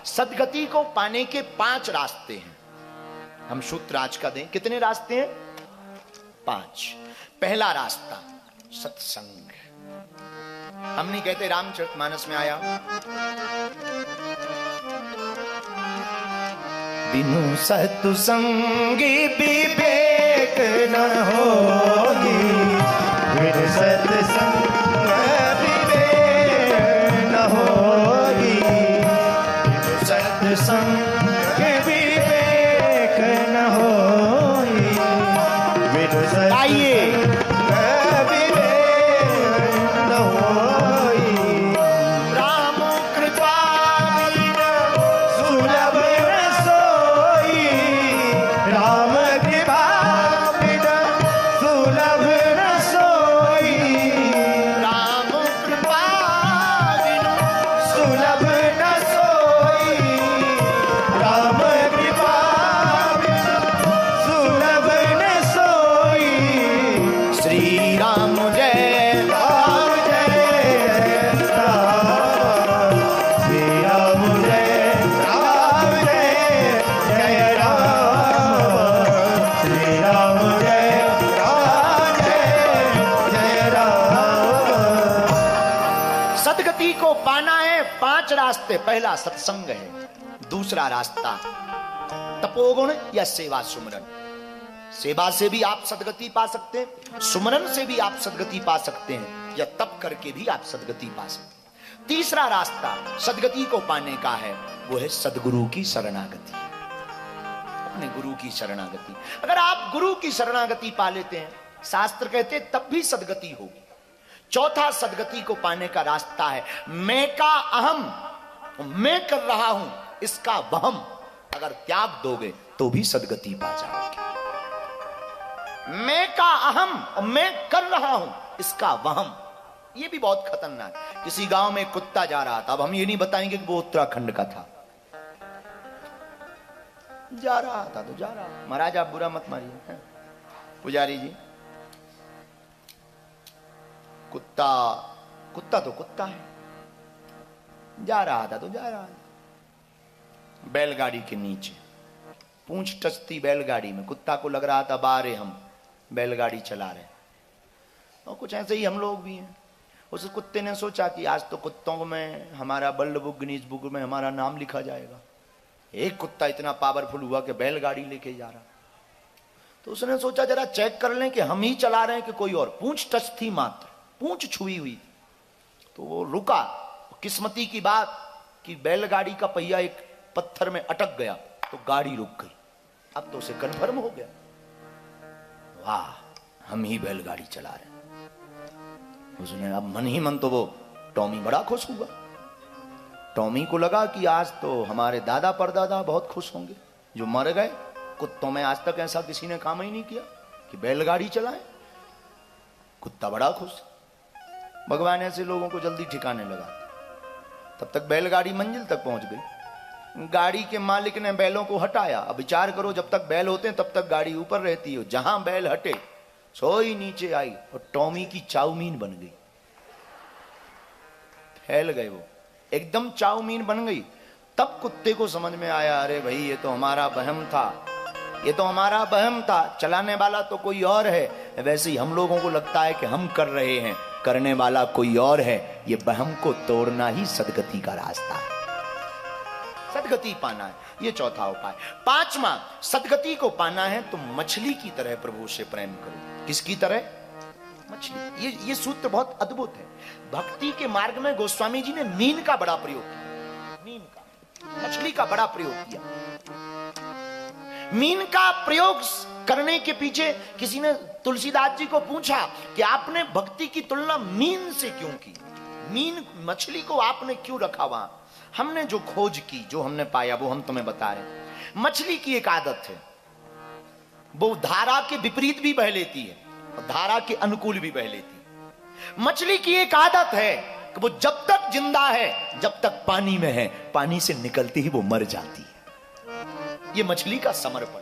सदगति को पाने के 5 रास्ते हैं। हम सूत्र आज का दें, कितने रास्ते हैं? 5। पहला रास्ता सत्संग। हम नहीं कहते रामचरितमानस में आया, बिनु सत्संगी विवेक न होगी, बिनु सत्संग विवेक न होगी, बिनु सत्संग विवेक न होगी, बिनु सत्संग को पाना है 5 रास्ते। पहला सत्संग है। दूसरा रास्ता तपोगुण या सेवा सुमरन। सेवा से भी आप सदगति पा सकते हैं, सुमरन से भी आप सदगति पा सकते हैं, या तप करके भी आप सदगति पा सकते हैं। तीसरा रास्ता सदगति को पाने का है, वो है सदगुरु की शरणागति, अपने गुरु की शरणागति। अगर आप गुरु की शरणागति पा लेते हैं, शास्त्र कहते हैं, तब भी सदगति होगी। चौथा सदगति को पाने का रास्ता है मैं का अहम, मैं कर रहा हूं इसका वहम अगर त्याग दोगे तो भी सदगति पा जाओगे। मैं का अहम, मैं कर रहा हूं इसका वहम, ये भी बहुत खतरनाक है। किसी गांव में कुत्ता जा रहा था, अब हम ये नहीं बताएंगे कि वो उत्तराखंड का था, जा रहा था तो जा रहा। महाराज आप बुरा मत मारिए, पुजारी जी, कुत्ता कुत्ता तो कुत्ता है, जा रहा था तो जा रहा था। बैलगाड़ी के नीचे पूंछ टचती बैलगाड़ी में, कुत्ता को लग रहा था बारे हम बैलगाड़ी चला रहे। और कुछ ऐसे ही हम लोग भी हैं। उस कुत्ते ने सोचा कि आज तो कुत्तों में हमारा वर्ल्ड बुक, गिनीज बुक में हमारा नाम लिखा जाएगा। एक कुत्ता इतना पावरफुल हुआ कि बैलगाड़ी लेके जा रहा, तो उसने सोचा जरा चेक कर लें कि हम ही चला रहे हैं कि कोई और। पूंछ टच थी मात्र, पूंछ छुई हुई, तो वो रुका। किस्मती की बात कि बैलगाड़ी का पहिया एक पत्थर में अटक गया तो गाड़ी रुक गई। अब तो उसे कन्फर्म हो गया, वाह हम ही बैलगाड़ी चला रहे हैं। उसने अब मन ही मन तो वो टॉमी बड़ा खुश हुआ। टॉमी को लगा कि आज तो हमारे दादा परदादा बहुत खुश होंगे जो मर गए। कुत्तों में आज तक ऐसा किसी ने काम ही नहीं किया कि बैलगाड़ी चलाए। कुत्ता बड़ा खुश। भगवान ऐसे लोगों को जल्दी ठिकाने लगा। तब तक बैलगाड़ी मंजिल तक पहुंच गई। गाड़ी के मालिक ने बैलों को हटाया। अब विचार करो, जब तक बैल होते हैं तब तक गाड़ी ऊपर रहती है, जहां बैल हटे सोई नीचे आई और टॉमी की चाउमीन बन गई। फैल गए वो, एकदम चाउमीन बन गई। तब कुत्ते को समझ में आया, अरे भाई ये तो हमारा वहम था, ये तो हमारा वहम था, चलाने वाला तो कोई और है। वैसे ही हम लोगों को लगता है कि हम कर रहे हैं, करने वाला कोई और है। ये वहम को तोड़ना ही सदगति का रास्ता है। सदगति पाना है, ये चौथा उपाय। पांचवा, सदगति को पाना है तो मछली की तरह प्रभु से प्रेम करो। किसकी तरह? मछली। ये सूत्र बहुत अद्भुत है। भक्ति के मार्ग में गोस्वामी जी ने मीन का बड़ा प्रयोग किया। मीन का, मछली का बड़ा प्रयोग किया। मीन का प्रयोग करने के पीछे किसी ने तुलसीदास जी को पूछा कि आपने भक्ति की तुलना मीन से क्यों की? मीन, मछली को आपने क्यों रखा वहां? हमने जो खोज की, जो हमने पाया, वो हम तुम्हें बता रहे। मछली की एक आदत है, वो धारा के विपरीत भी बह लेती है और धारा के अनुकूल भी बह लेती है। मछली की एक आदत है कि वो जब तक जिंदा है, जब तक पानी में है, पानी से निकलती ही वो मर जाती है। ये मछली का समर्पण,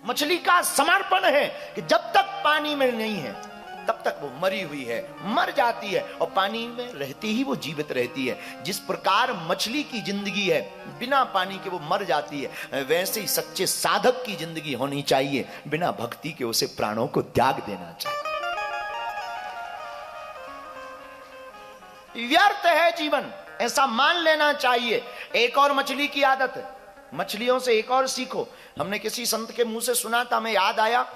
मछली का समर्पण है कि जब तक पानी में नहीं है, तब तक वो मरी हुई है, मर जाती है, और पानी में रहती ही वो जीवित रहती है। जिस प्रकार मछली की जिंदगी है, बिना पानी के वो मर जाती है, वैसे ही सच्चे साधक की जिंदगी होनी चाहिए, बिना भक्ति के उसे प्राणों को त्याग देना चाहिए। व्यर्थ है जीवन, ऐसा मान लेना चाहिए। एक और मछली की आदत है, मछलियों से एक और सीखो। हमने किसी संत के मुंह से सुना था, हमें याद आया,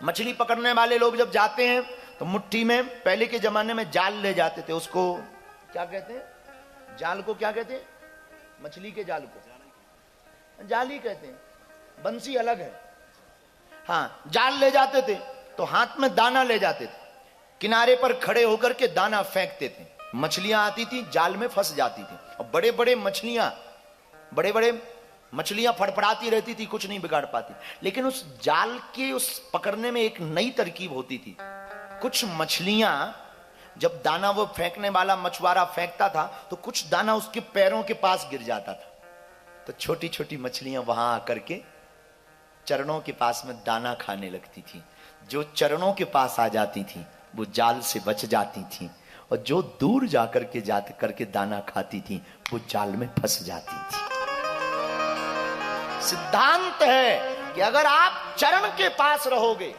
मछली पकड़ने वाले लोग जब जाते हैं तो मुट्ठी में, पहले के जमाने में जाल ले जाते थे, उसको क्या कहते हैं, जाल को क्या कहते हैं, मछली के जाल को जाली कहते हैं, बंसी अलग है। हाँ, जाल ले जाते थे तो हाथ में दाना ले जाते थे, किनारे पर खड़े होकर के दाना फेंकते थे, मछलियां आती थी, जाल में फंस जाती थी, और बड़े बड़े मछलियां फड़फड़ाती रहती थी, कुछ नहीं बिगाड़ पाती। लेकिन उस जाल के उस पकड़ने में एक नई तरकीब होती थी। कुछ मछलियां, जब दाना वो फेंकने वाला मछुआरा फेंकता था तो कुछ दाना उसके पैरों के पास गिर जाता था, तो छोटी छोटी मछलियां वहां आकर के चरणों के पास में दाना खाने लगती थी। जो चरणों के पास आ जाती थी वो जाल से बच जाती थी, और जो दूर जाकर के दाना खाती थी वो जाल में फंस जाती थी। सिद्धांत है कि अगर आप चरण के पास रहोगे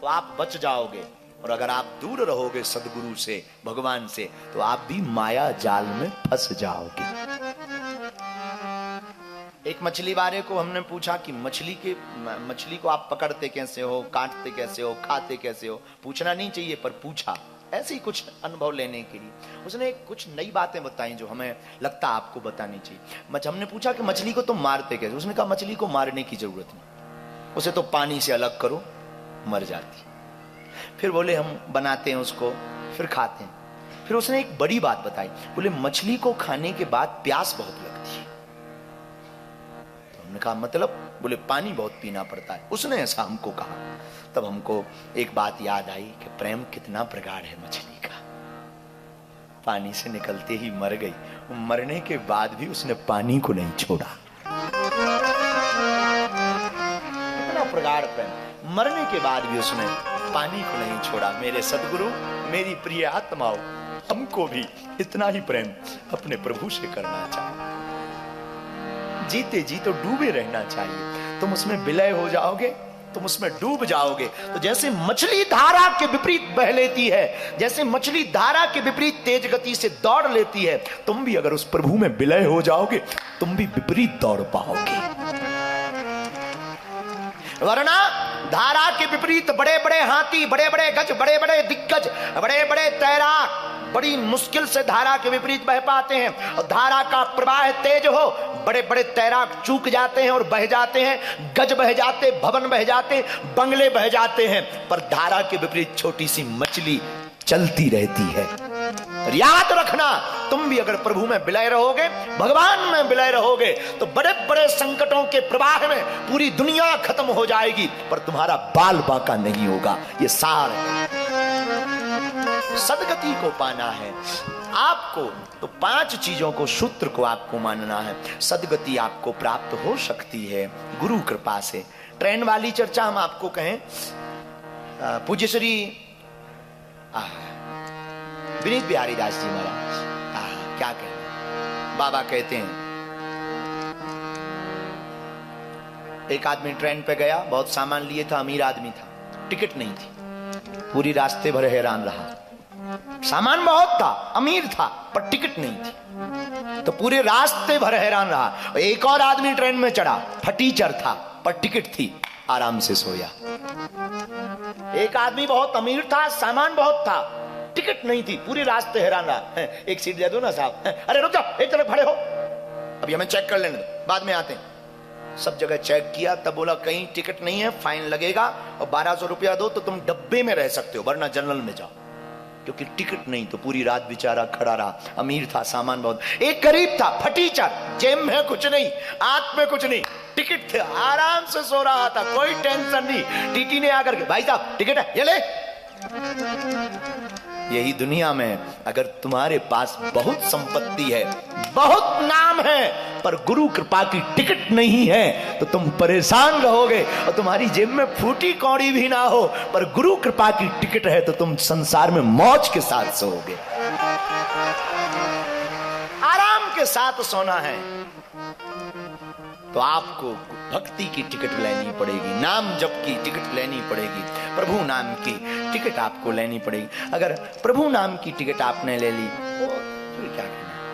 तो आप बच जाओगे, और अगर आप दूर रहोगे सदगुरु से, भगवान से, तो आप भी माया जाल में फंस जाओगे। एक मछली वाले को हमने पूछा कि मछली को आप पकड़ते कैसे हो, काटते कैसे हो, खाते कैसे हो। पूछना नहीं चाहिए पर पूछा, ऐसे ही कुछ अनुभव लेने के लिए। उसने कुछ नई बातें बताई जो हमें लगता आपको बतानी चाहिए। हमने पूछा कि मछली को तुम मारते कैसे? उसने कहा मछली को मारने की जरूरत नहीं, उसे तो पानी से अलग करो, मर जाती। फिर बोले हम बनाते हैं उसको, फिर खाते हैं। फिर उसने एक बड़ी बात बताई, बोले मछली को खाने के बाद प्यास बहुत लगती है। तो हमने कहा मतलब? बोले पानी बहुत पीना पड़ता है। उसने ऐसा हमको कहा। तब हमको एक बात याद आई कि प्रेम कितना प्रगाढ़ है मछली का। पानी से निकलते ही मर गई, मरने के बाद भी उसने पानी को नहीं छोड़ा। कितना प्रगाढ़ प्रेम, मरने के बाद भी उसने पानी को नहीं छोड़ा। मेरे सदगुरु, मेरी प्रिय आत्माओं, हमको भी इतना ही प्रेम अपने प्रभु से करना चाहिए। जीते जी तो डूबे रहना चाहिए। तुम उसमें विलय हो जाओगे, तुम उसमें डूब जाओगे। तो जैसे मछली धारा के विपरीत बह लेती है, जैसे मछली धारा के विपरीत तेज गति से दौड़ लेती है, तुम भी अगर उस प्रभु में विलय हो जाओगे, तुम भी विपरीत दौड़ पाओगे। वरना धारा के विपरीत बड़े बड़े हाथी, बड़े बड़े गज, बड़े बड़े दिग्गज, बड़े बड़े तैराक बड़ी मुश्किल से धारा के विपरीत बह पाते हैं। और धारा का प्रवाह तेज हो, बड़े बड़े तैराक चूक जाते हैं और बह जाते हैं, गज बह जाते, भवन बह जाते, बंगले बह जाते हैं। पर धारा के विपरीत छोटी सी मछली चलती रहती है। और याद रखना, तुम भी अगर प्रभु में विलय रहोगे, भगवान में विलय रहोगे, तो बड़े बड़े संकटों के प्रवाह में पूरी दुनिया खत्म हो जाएगी, पर तुम्हारा बाल बांका नहीं होगा। ये सार है। सदगति को पाना है आपको, तो 5 चीजों को, सूत्र को आपको मानना है। सदगति आपको प्राप्त हो सकती है गुरु कृपा से। ट्रेन वाली चर्चा हम आपको कहें, पूज्य श्री विनीत बिहारी दास जी महाराज, क्या कहते बाबा कहते हैं, एक आदमी ट्रेन पे गया, बहुत सामान लिए था, अमीर आदमी था, टिकट नहीं थी, पूरी रास्ते भर हैरान रहा। सामान बहुत था, अमीर था, पर टिकट नहीं थी, तो पूरे रास्ते भर हैरान रहा। एक और आदमी ट्रेन में चढ़ा, फटीचर था, पर टिकट थी, आराम से सोया। एक आदमी बहुत अमीर था, सामान बहुत था, टिकट नहीं थी, पूरे रास्ते हैरान रहा। एक सीट दे दो ना साहब। अरे रुक जाओ, एक तरफ खड़े हो, अभी हमें चेक कर लेने दो, बाद में आते हैं। सब जगह चेक किया, तब बोला कहीं टिकट नहीं है, फाइन लगेगा, और 1200 रुपया दो तो तुम डब्बे में रह सकते हो, वरना जनरल में जाओ। क्योंकि टिकट नहीं, तो पूरी रात बेचारा खड़ा रहा। अमीर था, सामान बहुत। एक गरीब था, फटीचर, जेब में कुछ नहीं, आंख में कुछ नहीं, टिकट थे, आराम से सो रहा था, कोई टेंशन नहीं। टीटी ने आकर के, भाई साहब टिकट है, ये ले। यही दुनिया में अगर तुम्हारे पास बहुत संपत्ति है, बहुत नाम है, पर गुरु कृपा की टिकट नहीं है तो तुम परेशान रहोगे। और तुम्हारी जेब में फूटी कौड़ी भी ना हो पर गुरु कृपा की टिकट है तो तुम संसार में मौज के साथ सोओगे, आराम के साथ सोना है। तो आपको भक्ति की टिकट लेनी पड़ेगी, नाम जप की टिकट लेनी पड़ेगी, प्रभु नाम की टिकट आपको लेनी पड़ेगी। अगर प्रभु नाम की टिकट आपने ले ली तो फिर क्या करना,